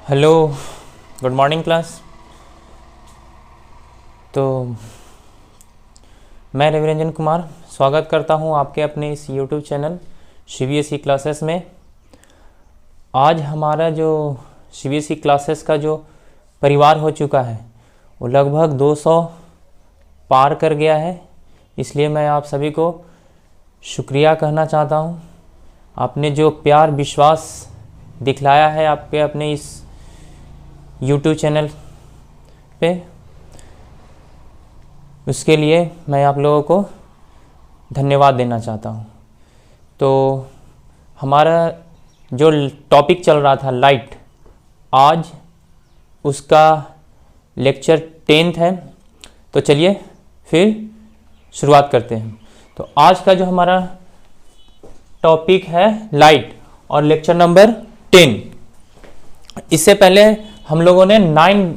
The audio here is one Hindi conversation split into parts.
Hello, good morning class. तो मैं रविरंजन कुमार स्वागत करता हूं आपके अपने इस यूट्यूब चैनल सीबीएसई क्लासेस में। आज हमारा जो सीबीएसई क्लासेस का जो परिवार हो चुका है वो लगभग 200 पार कर गया है, इसलिए मैं आप सभी को शुक्रिया कहना चाहता हूं। आपने जो प्यार विश्वास दिखलाया है आपके अपने इस यूट्यूब चैनल पे, उसके लिए मैं आप लोगों को धन्यवाद देना चाहता हूँ। तो हमारा जो टॉपिक चल रहा था लाइट, आज उसका लेक्चर 10th है। तो चलिए फिर शुरुआत करते हैं। तो आज का जो हमारा टॉपिक है लाइट और लेक्चर नंबर 10। इससे पहले हम लोगों ने 9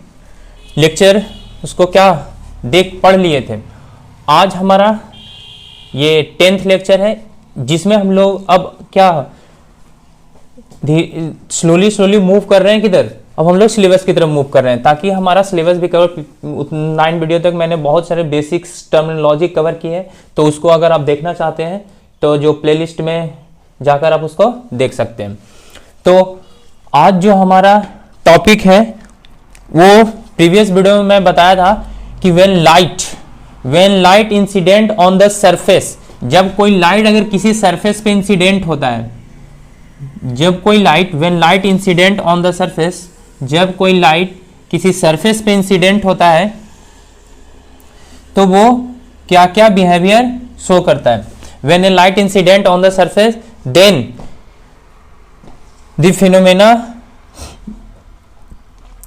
लेक्चर उसको क्या पढ़ लिए थे। आज हमारा ये 10th लेक्चर है, जिसमें हम लोग अब क्या स्लोली मूव कर रहे हैं। किधर? अब हम लोग सिलेबस की तरफ मूव कर रहे हैं, ताकि हमारा सिलेबस भी कवर 9 वीडियो तक मैंने बहुत सारे बेसिक्स टर्मिनोलॉजी कवर की है। तो उसको अगर आप देखना चाहते हैं तो जो प्लेलिस्ट में जाकर आप उसको देख सकते हैं। तो आज जो हमारा टॉपिक है वो प्रीवियस वीडियो में मैं बताया था कि when light incident on the surface, जब कोई लाइट अगर किसी सरफेस पे इंसिडेंट होता है, when light incident on the surface, जब कोई लाइट किसी सरफेस पे इंसिडेंट होता है तो वो क्या क्या बिहेवियर शो करता है। When a light incident on the surface then the phenomena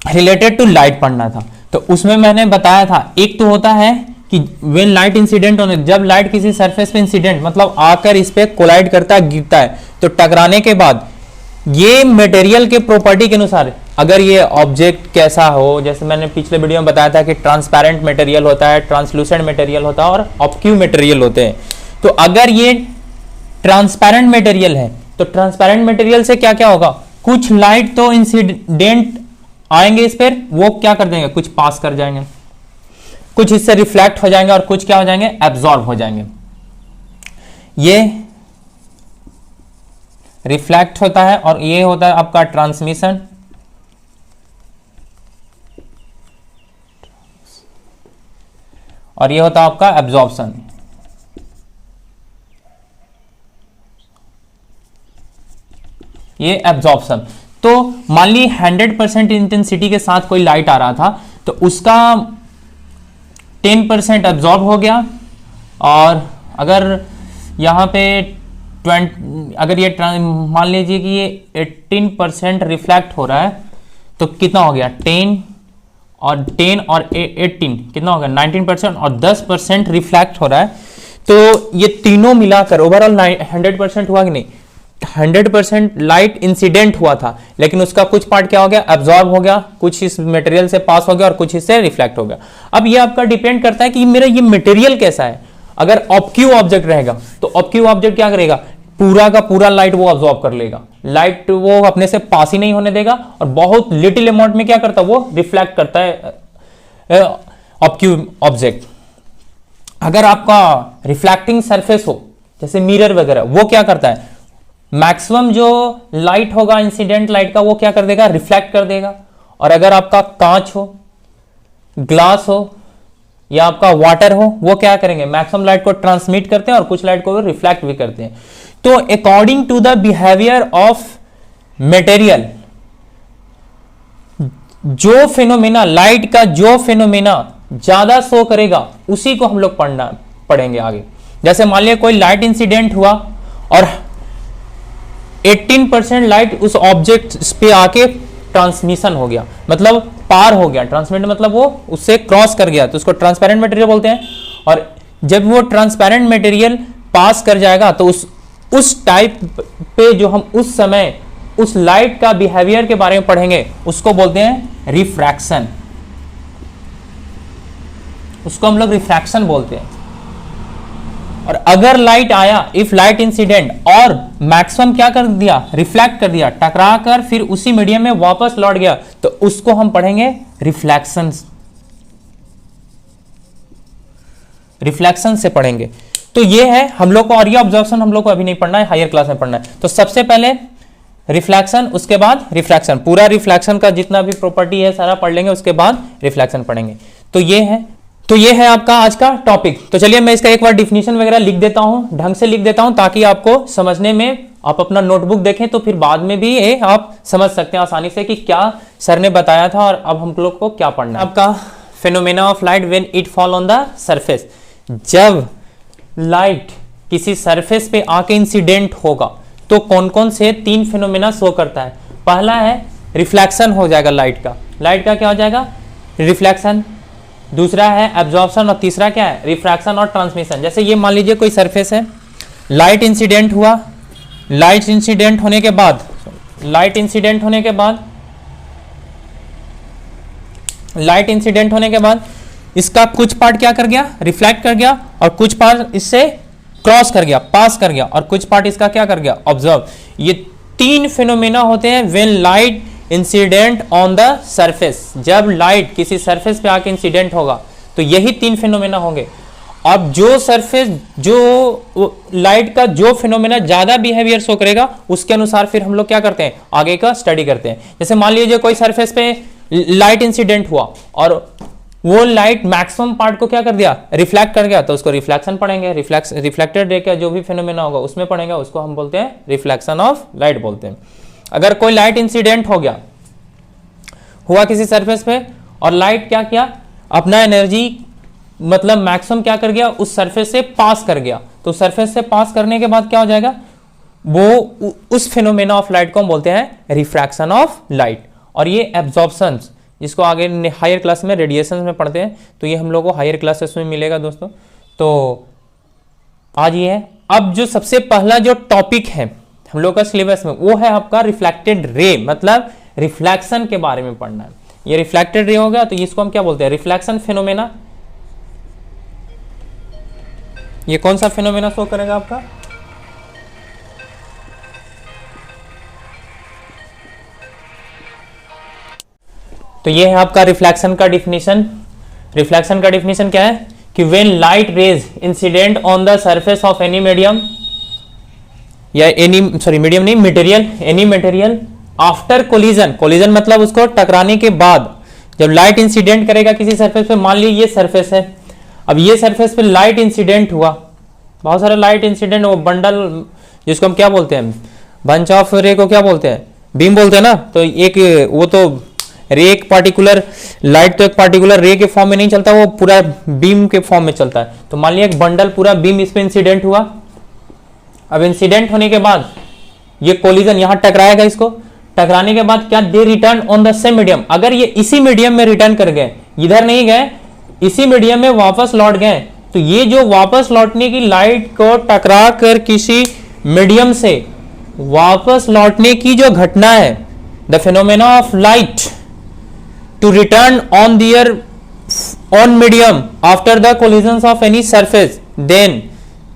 related to light पढ़ना था। तो उसमें मैंने बताया था, एक तो होता है कि व्हेन लाइट इंसिडेंट होने, जब लाइट किसी सरफेस पे इंसिडेंट मतलब आकर इस पे कोलाइड करता है, गिरता है, तो टकराने के बाद ये मटेरियल के प्रॉपर्टी के अनुसार अगर ये ऑब्जेक्ट कैसा हो, जैसे मैंने पिछले वीडियो में बताया था कि ट्रांसपेरेंट मटेरियल होता है, ट्रांसलूसेंट मटेरियल होता है और ऑब्क्यू मटेरियल होते हैं। तो अगर ये ट्रांसपेरेंट मटेरियल है तो ट्रांसपेरेंट मटेरियल से क्या क्या होगा, कुछ लाइट तो इंसिडेंट आएंगे इस पर, वो क्या कर देंगे, कुछ पास कर जाएंगे, कुछ इससे रिफ्लेक्ट हो जाएंगे और कुछ क्या हो जाएंगे, एब्जॉर्ब हो जाएंगे। ये रिफ्लेक्ट होता है और ये होता है आपका ट्रांसमिशन, और ये होता है आपका एब्जॉर्प्शन। ये एब्जॉर्प्शन। तो मान ली 100% इंटेंसिटी के साथ कोई लाइट आ रहा था तो उसका 10% एब्जॉर्ब हो गया, और अगर यहाँ पे अगर ये मान लीजिए कि ये 18% रिफ्लेक्ट हो रहा है तो कितना हो गया, 10 और 18 कितना हो गया, 19%, और 10% रिफ्लेक्ट हो रहा है। तो ये तीनों मिलाकर ओवरऑल 100% हुआ कि नहीं, 100% लाइट इंसिडेंट हुआ था, लेकिन उसका कुछ पार्ट क्या हो गया, एब्जॉर्ब हो गया, कुछ इस मटेरियल से पास हो गया और कुछ इससे रिफ्लेक्ट हो गया। अब ये आपका डिपेंड करता है कि मेरा ये मटेरियल कैसा है। अगर ऑब्क्यू ऑब्जेक्ट रहेगा तो ऑब्क्यू ऑब्जेक्ट क्या करेगा, पूरा का पूरा लाइट वो अब्जॉर्ब कर लेगा, लाइट वो अपने से पास ही नहीं होने देगा, और बहुत लिटिल अमाउंट में क्या करता है, वो रिफ्लेक्ट करता है ऑब्क्यू ऑब्जेक्ट। अगर आपका रिफ्लेक्टिंग सरफेस हो जैसे मिरर वगैरह, वो क्या करता है, मैक्सिमम जो लाइट होगा इंसिडेंट लाइट का वो क्या कर देगा, रिफ्लेक्ट कर देगा। और अगर आपका कांच हो, ग्लास हो या आपका वाटर हो, वो क्या करेंगे, मैक्सिमम लाइट को ट्रांसमिट करते हैं और कुछ लाइट को रिफ्लेक्ट भी करते हैं। तो according to the behaviour of material, जो फिनोमेना लाइट का जो फिनोमेना ज्यादा शो करेगा उसी को हम लोग पढ़ेंगे आगे। जैसे मान लिया कोई लाइट इंसिडेंट हुआ और 18% लाइट उस ऑब्जेक्ट पे आके ट्रांसमिशन हो गया, मतलब पार हो गया, ट्रांसमिट मतलब वो उससे क्रॉस कर गया, तो उसको ट्रांसपेरेंट मटेरियल बोलते हैं। और जब वो ट्रांसपेरेंट मटेरियल पास कर जाएगा तो उस टाइप पे जो हम उस समय उस लाइट का बिहेवियर के बारे में पढ़ेंगे उसको बोलते हैं रिफ्रैक्शन, उसको हम लोग रिफ्रैक्शन बोलते हैं। और अगर लाइट आया, इफ लाइट इंसिडेंट, और मैक्सिमम क्या कर दिया, रिफ्लेक्ट कर दिया, टकरा कर फिर उसी मीडियम में वापस लौट गया, तो उसको हम पढ़ेंगे रिफ्लेक्शन, रिफ्लेक्शन से पढ़ेंगे। तो ये है हम लोग को, और ये ऑब्जर्वेशन हम लोग को अभी नहीं पढ़ना है, हायर क्लास में पढ़ना है। तो सबसे पहले रिफ्लेक्शन, उसके बाद रिफ्रैक्शन, पूरा रिफ्लेक्शन का जितना भी प्रॉपर्टी है सारा पढ़ लेंगे, उसके बाद रिफ्लेक्शन पढ़ेंगे। तो ये है आपका आज का टॉपिक। तो चलिए मैं इसका एक बार डिफिनीशन वगैरह लिख देता हूं, ढंग से लिख देता हूं, ताकि आपको समझने में, आप अपना नोटबुक देखें तो फिर बाद में भी ये आप समझ सकते हैं आसानी से कि क्या सर ने बताया था और अब हम लोग को क्या पढ़ना है। आपका phenomena of light when it fall on the surface, जब लाइट किसी सरफेस पे आके इंसिडेंट होगा तो कौन कौन से 3 फेनोमेना शो करता है। पहला है रिफ्लेक्शन हो जाएगा लाइट का क्या हो जाएगा, रिफ्लेक्शन। दूसरा है एब्जॉर्प्शन, और तीसरा क्या है, रिफ्रैक्शन और ट्रांसमिशन। जैसे ये मान लीजिए कोई सरफेस है, लाइट इंसिडेंट हुआ, लाइट इंसिडेंट होने के बाद इसका कुछ पार्ट क्या कर गया, रिफ्लेक्ट कर गया, और कुछ पार्ट इससे क्रॉस कर गया, पास कर गया, और कुछ पार्ट इसका क्या कर गया, ऑब्जर्व। ये 3 फिनोमेना होते हैं when light incident on the surface, जब लाइट किसी सरफेस पे आके इंसिडेंट होगा तो यही 3 फिनोमेना होंगे। अब जो सरफेस, जो लाइट का जो फिनोमेना ज्यादा बिहेवियर शो करेगा उसके अनुसार फिर हम लोग क्या करते हैं, आगे का स्टडी करते हैं। जैसे मान लीजिए कोई सरफेस पे लाइट इंसिडेंट हुआ और वो लाइट मैक्सिमम पार्ट को क्या कर दिया, रिफ्लेक्ट कर गया, तो उसको रिफ्लेक्शन पढ़ेंगे। रिफ्लेक्टेड रे का जो भी फिनोमेना होगा उसमें पढ़ेंगे, उसको हम बोलते हैं रिफ्लेक्शन ऑफ लाइट बोलते हैं। अगर कोई लाइट इंसिडेंट हो गया, हुआ किसी सरफेस पे, और लाइट क्या किया, अपना एनर्जी मतलब मैक्सिमम क्या कर गया, उस सरफेस से पास कर गया, तो सरफेस से पास करने के बाद क्या हो जाएगा, वो उस फिनोमेना ऑफ लाइट को हम बोलते हैं रिफ्रैक्शन ऑफ लाइट। और ये एब्जॉर्प्शन, जिसको आगे हायर क्लास में रेडिएशन में पढ़ते हैं, तो ये हम लोग को हायर क्लासेस में मिलेगा दोस्तों। तो आज ये है। अब जो सबसे पहला जो टॉपिक है हम लोग का सिलेबस में, वो है आपका रिफ्लेक्टेड रे, मतलब रिफ्लेक्शन के बारे में पढ़ना है। ये रिफ्लेक्टेड रे हो गया, तो इसको हम क्या बोलते हैं, रिफ्लेक्शन फिनोमेना। ये कौन सा फिनोमेना शो करेगा आपका, तो ये है आपका रिफ्लेक्शन का डिफिनीशन। रिफ्लेक्शन का डिफिनीशन क्या है कि when light rays incident on the surface of any medium, या मीडियम नहीं, material, any material after collision, collision मतलब उसको टकराने के बाद, जब लाइट इंसिडेंट करेगा किसी सरफेस पे, मान लीजिए ये सरफेस है, अब ये सरफेस पे लाइट इंसिडेंट हुआ, बहुत सारा लाइट इंसिडेंट, वो बंडल जिसको हम क्या बोलते हैं, बंच ऑफ रे को क्या बोलते हैं, बीम बोलते हैं ना। तो एक वो तो रे, एक पार्टिकुलर लाइट तो एक पार्टिकुलर रे के फॉर्म में नहीं चलता, वो पूरा बीम के फॉर्म में चलता है। तो मान लिया एक बंडल पूरा बीम इस पे इंसिडेंट हुआ, अब इंसिडेंट होने के बाद ये कोलिजन यहां टकराएगा, इसको टकराने के बाद क्या, they return on the same medium. अगर ये इसी मीडियम में रिटर्न कर गए, इधर नहीं गए, इसी मीडियम में वापस लौट गए, तो ये जो वापस लौटने की लाइट को टकरा कर किसी मीडियम से वापस लौटने की जो घटना है, the phenomena of light to return on their on medium after the collision of any surface, then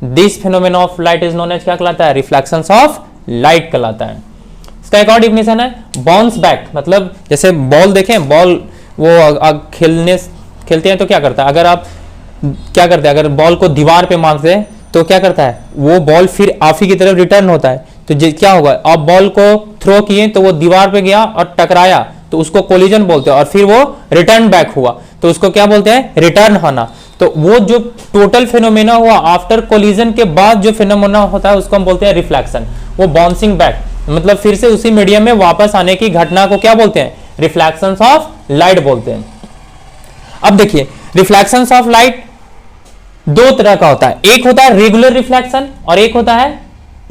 this phenomena of light is known as क्या कहलाता है, रिफ्लेक्शंस ऑफ लाइट कहलाता है। इसका एक और डिफिनेशन है, बाउंस बैक, मतलब जैसे बॉल देखें, बॉल वो खेलते हैं तो क्या करता है, अगर आप क्या करते हैं, अगर बॉल को दीवार पे मारते हैं तो क्या करता है, वो बॉल फिर आप ही की तरफ रिटर्न होता है। तो क्या होगा, आप बॉल को थ्रो किए तो वो दीवार पे गया और टकराया, तो उसको कोलिजन बोलते हैं, और फिर वो रिटर्न बैक हुआ, तो उसको क्या बोलते हैं, रिटर्न होना। तो वो जो टोटल फिनोमेना हुआ आफ्टर कोलिजन के बाद जो फिनोमेना होता है उसको हम बोलते हैं रिफ्लेक्शन। वो बाउंसिंग बैक, मतलब फिर से उसी मीडियम में वापस आने की घटना को क्या बोलते हैं, रिफ्लेक्शंस ऑफ लाइट बोलते हैं। अब देखिए, रिफ्लेक्शंस ऑफ लाइट 2 तरह का होता है, एक होता है रेगुलर रिफ्लेक्शन और एक होता है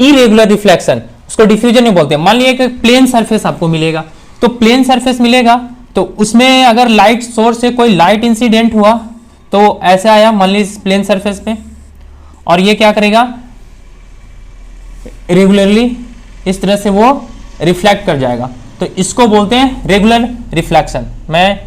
इरेगुलर रिफ्लेक्शन, उसको डिफ्यूजन नहीं बोलते हैं। मान लीजिए एक प्लेन सरफेस आपको मिलेगा, तो प्लेन सरफेस मिलेगा, तो उसमें अगर लाइट सोर्स से कोई लाइट इंसिडेंट हुआ, तो ऐसे आया मान लीजिए प्लेन सरफेस पे, और ये क्या करेगा, रेगुलरली इस तरह से वो रिफ्लेक्ट कर जाएगा, तो इसको बोलते हैं रेगुलर रिफ्लेक्शन। मैं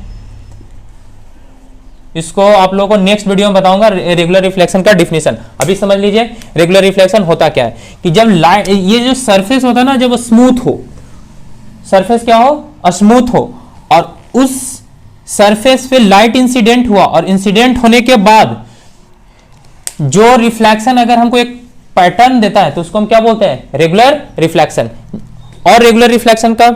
इसको आप लोगों को नेक्स्ट वीडियो में बताऊंगा रेगुलर रिफ्लेक्शन का डिफिनेशन। अभी समझ लीजिए रेगुलर रिफ्लेक्शन होता क्या है कि जब लाइट, ये जो सरफेस होता है ना, जब वो स्मूथ हो, सरफेस क्या हो, स्मूथ हो, और उस सरफेस पे लाइट इंसिडेंट हुआ, और इंसिडेंट होने के बाद जो रिफ्लेक्शन अगर हमको एक पैटर्न देता है तो उसको हम क्या बोलते हैं, रेगुलर रिफ्लेक्शन। और रेगुलर रिफ्लेक्शन का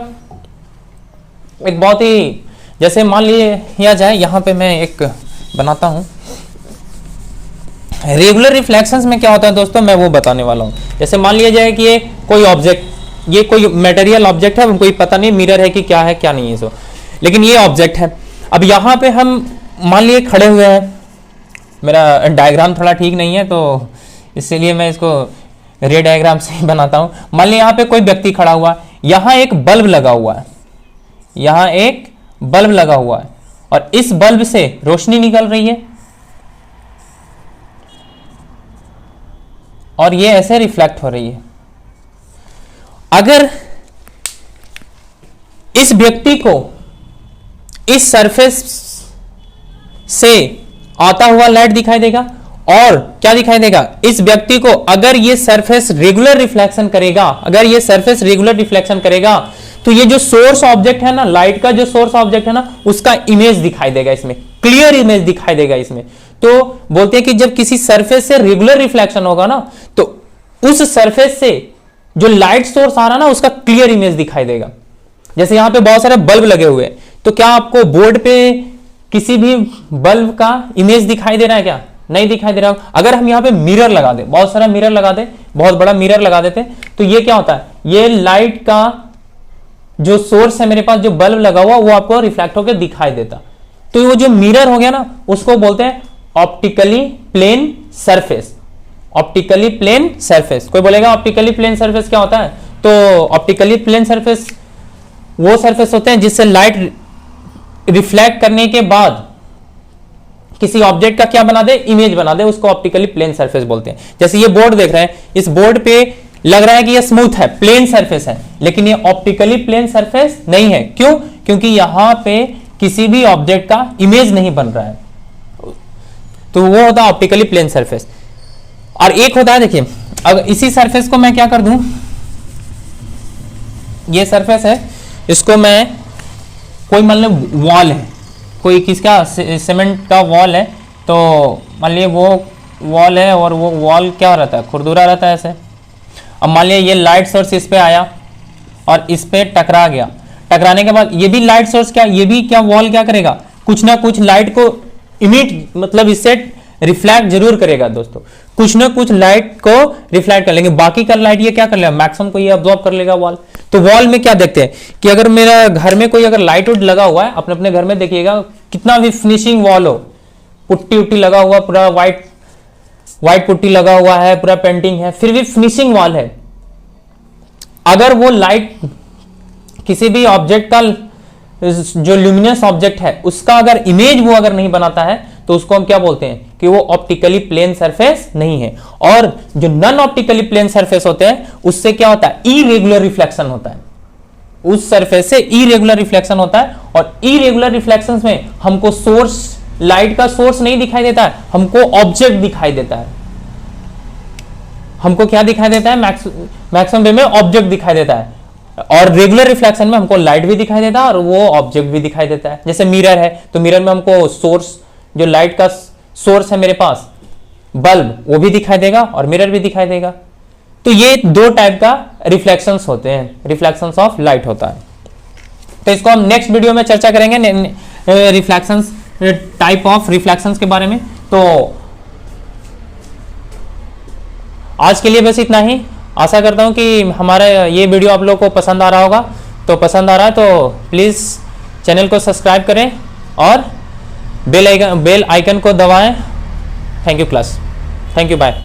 एक बहुत ही, जैसे मान लिया जाए, यहां पे मैं एक बनाता हूं, रेगुलर रिफ्लेक्शंस में क्या होता है दोस्तों, मैं वो बताने वाला हूं। जैसे मान लिया जाए कि ये कोई ऑब्जेक्ट, ये कोई मटेरियल ऑब्जेक्ट है, कोई पता नहीं मिरर है कि क्या है क्या नहीं है सो, लेकिन ये ऑब्जेक्ट है। अब यहां पे हम मान लिए खड़े हुए हैं, मेरा डायग्राम थोड़ा ठीक नहीं है तो इसीलिए मैं इसको रे डायग्राम से ही बनाता हूं। मान लीजिए यहाँ पे कोई व्यक्ति खड़ा हुआ है, यहाँ एक बल्ब लगा हुआ है, यहाँ एक बल्ब लगा हुआ है, और इस बल्ब से रोशनी निकल रही है, और ये ऐसे रिफ्लेक्ट हो रही है। अगर इस व्यक्ति को इस सरफेस से आता हुआ लाइट दिखाई देगा, और क्या दिखाई देगा, इस व्यक्ति को अगर ये सरफेस रेगुलर रिफ्लेक्शन करेगा, अगर ये सरफेस रेगुलर रिफ्लेक्शन करेगा, तो ये जो सोर्स ऑब्जेक्ट है ना, लाइट का जो सोर्स ऑब्जेक्ट है ना, उसका इमेज दिखाई देगा इसमें, क्लियर इमेज दिखाई देगा इसमें। तो बोलते हैं कि जब किसी सरफेस से रेगुलर रिफ्लेक्शन होगा ना, तो उस सरफेस से जो लाइट सोर्स आ रहा ना, उसका क्लियर इमेज दिखाई देगा। जैसे यहां पे बहुत सारे बल्ब लगे हुए हैं, तो क्या आपको बोर्ड पे किसी भी बल्ब का इमेज दिखाई दे रहा है क्या, नहीं दिखाई दे रहा। अगर हम यहाँ पे मिरर लगा दे, बहुत सारा मिरर लगा दे, बहुत बड़ा मिरर लगा देते, तो ये क्या होता है, ये लाइट का जो सोर्स है मेरे पास, जो बल्ब लगा हुआ, वो आपको रिफ्लेक्ट होकर दिखाई देता। तो वो जो मिरर हो गया ना, उसको बोलते हैं optically plane surface. Optically plane surface, कोई बोलेगा ऑप्टिकली प्लेन सरफेस क्या होता है, तो ऑप्टिकली प्लेन सरफेस वो सरफेस होते हैं जिससे लाइट रिफ्लेक्ट करने के बाद किसी ऑब्जेक्ट का क्या बना दे, इमेज बना दे, उसको ऑप्टिकली प्लेन सरफेस बोलते हैं। जैसे ये बोर्ड देख रहे हैं, इस बोर्ड पे लग रहा है कि ये स्मूथ है, प्लेन सरफेस है, लेकिन ये ऑप्टिकली प्लेन सरफेस नहीं है। क्यों? क्योंकि यहां पे किसी भी ऑब्जेक्ट का इमेज नहीं बन रहा है, तो वो होता है ऑप्टिकली प्लेन सरफेस। और एक होता है, देखिए, अगर इसी सरफेस को मैं क्या कर दूं, ये सरफेस है, इसको मैं, कोई मान लो वॉल है, कोई किसका सीमेंट का वॉल है, तो मान लीजिए वो वॉल है, और वो वॉल क्या रहता है, खुरदुरा रहता है ऐसे। अब मान लिया ये लाइट सोर्स इस पे आया और इस पे टकरा गया, टकराने के बाद ये भी लाइट सोर्स क्या, ये भी क्या वॉल क्या करेगा, कुछ ना कुछ लाइट को इमिट, मतलब इससे रिफ्लेक्ट जरूर करेगा दोस्तों, कुछ ना कुछ लाइट को रिफ्लेक्ट कर लेंगे। बाकी का लाइट ये क्या कर लेगा, मैक्सिमम को ये अब्जॉर्ब कर लेगा वॉल। तो वॉल में क्या देखते हैं कि अगर मेरा घर में कोई अगर लाइट उट लगा हुआ है, अपने अपने घर में देखिएगा, कितना भी फिनिशिंग वॉल हो, पुट्टी उट्टी लगा हुआ, पूरा व्हाइट पुट्टी लगा हुआ है, पूरा पेंटिंग है, फिर भी फिनिशिंग वॉल है, अगर वो लाइट किसी भी ऑब्जेक्ट का, जो ल्यूमिनस ऑब्जेक्ट है, उसका अगर इमेज वो अगर नहीं बनाता है, तो उसको हम क्या बोलते हैं कि वो ऑप्टिकली प्लेन सरफेस नहीं है। और जो नॉन ऑप्टिकली प्लेन सरफेस होते हैं, उससे क्या होता है, इरेगुलर रिफ्लेक्शन होता है, उस सरफेस से इरेगुलर रिफ्लेक्शन होता है। और इरेगुलर रिफ्लेक्शंस में हमको सोर्स, लाइट का सोर्स नहीं दिखाई देता है, हमको ऑब्जेक्ट दिखाई देता है। हमको क्या दिखाई देता है, मैक्सिमम वे में ऑब्जेक्ट दिखाई देता है। और रेगुलर रिफ्लेक्शन में हमको लाइट भी दिखाई देता है और वो ऑब्जेक्ट भी दिखाई देता है। जैसे मिरर है, तो मिरर में हमको सोर्स, जो लाइट का सोर्स है मेरे पास, बल्ब, वो भी दिखाई देगा और मिरर भी दिखाई देगा। तो ये दो टाइप का रिफ्लेक्शंस होते हैं, रिफ्लेक्शंस ऑफ लाइट होता है। तो इसको हम नेक्स्ट वीडियो में चर्चा करेंगे, रिफ्लेक्शंस, टाइप ऑफ रिफ्लेक्शंस के बारे में। तो आज के लिए बस इतना ही। आशा करता हूं कि हमारा ये वीडियो आप लोगों को पसंद आ रहा होगा। तो पसंद आ रहा है तो प्लीज़ चैनल को सब्सक्राइब करें और बेल आइकन को दबाएं। Thank you class, thank you, bye.